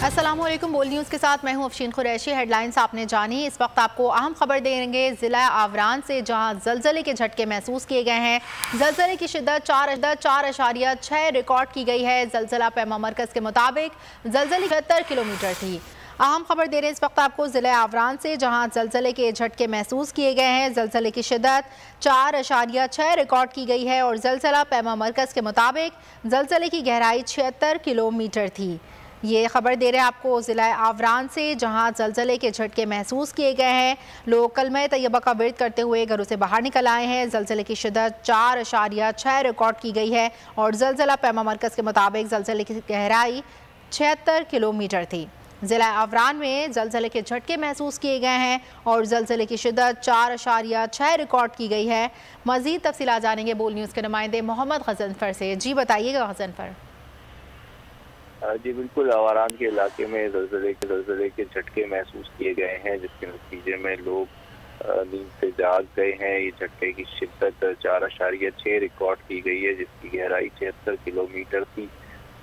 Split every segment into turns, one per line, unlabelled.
अस्सलामुअलैकुम। बोल न्यूज़ के साथ मैं हूं अफशीन कुरैशी। हेडलाइंस आपने जानी। इस वक्त आपको अहम खबर देंगे ज़िला आवरान से, जहां ज़लज़ले के झटके महसूस किए गए हैं। ज़लज़ले की शिद्दत 4.6 रिकॉर्ड की गई है। ज़लज़ला पैमा मरकज़ के मुताबिक ज़लज़ले 76 किलोमीटर थी। अहम खबर दे रहे हैं इस वक्त आपको ज़िला आवरान से, जहां ज़लज़ले के झटके महसूस किए गए हैं। ज़लज़ले की शिद्दत 4.6 रिकॉर्ड की गई है और ज़लज़ला पैमा मरकज़ के मुताबिक ज़लज़ले की गहराई 76 किलोमीटर थी। ये खबर दे रहे हैं आपको ज़िला आवरान से, जहां ज़लज़ले के झटके महसूस किए गए हैं। लोग कलमा तैयबा का विर्द करते हुए घरों से बाहर निकल आए हैं। ज़लज़ले की शिद्दत 4.6 रिकॉर्ड की गई है और ज़लज़ला पैमा मरकज़ के मुताबिक ज़लज़ले की गहराई 76 किलोमीटर थी। ज़िला आवरान में ज़लज़ले के झटके महसूस किए गए हैं और ज़लज़ले की शिद्दत 4.6 रिकॉर्ड की गई है। मज़ीद तफ़सीलात जानेंगे बोल न्यूज़ के नुमाइंदे मोहम्मद गज़नफ़र से। जी बताइएगा गज़नफ़र।
जी बिल्कुल, आवारान के इलाके में ज़लज़ले के झटके महसूस किए गए हैं, जिसके नतीजे में लोग नींद से जाग गए हैं। ये झटके की शिद्दत 4.6 रिकॉर्ड की गई है, जिसकी गहराई 76 किलोमीटर थी।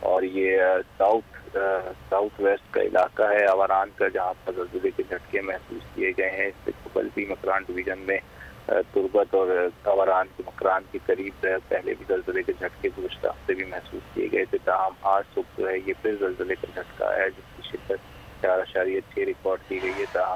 और ये साउथ वेस्ट का इलाका है आवारान का, जहाँ पर ज़लज़ले के झटके महसूस किए गए हैं। इससे कबल भी मकरान डिवीज़न में तुर्बत और आवारान के मकरान के करीब पहले भी ज़लज़ले के झटके गुज़श्ता हफ्ते भी महसूस किए गए थे। ताहम आज सुबह जो है ये फिर ज़लज़ले का झटका आया, जिसकी शिद्दत 4.6 रिकॉर्ड की गई है। ताहम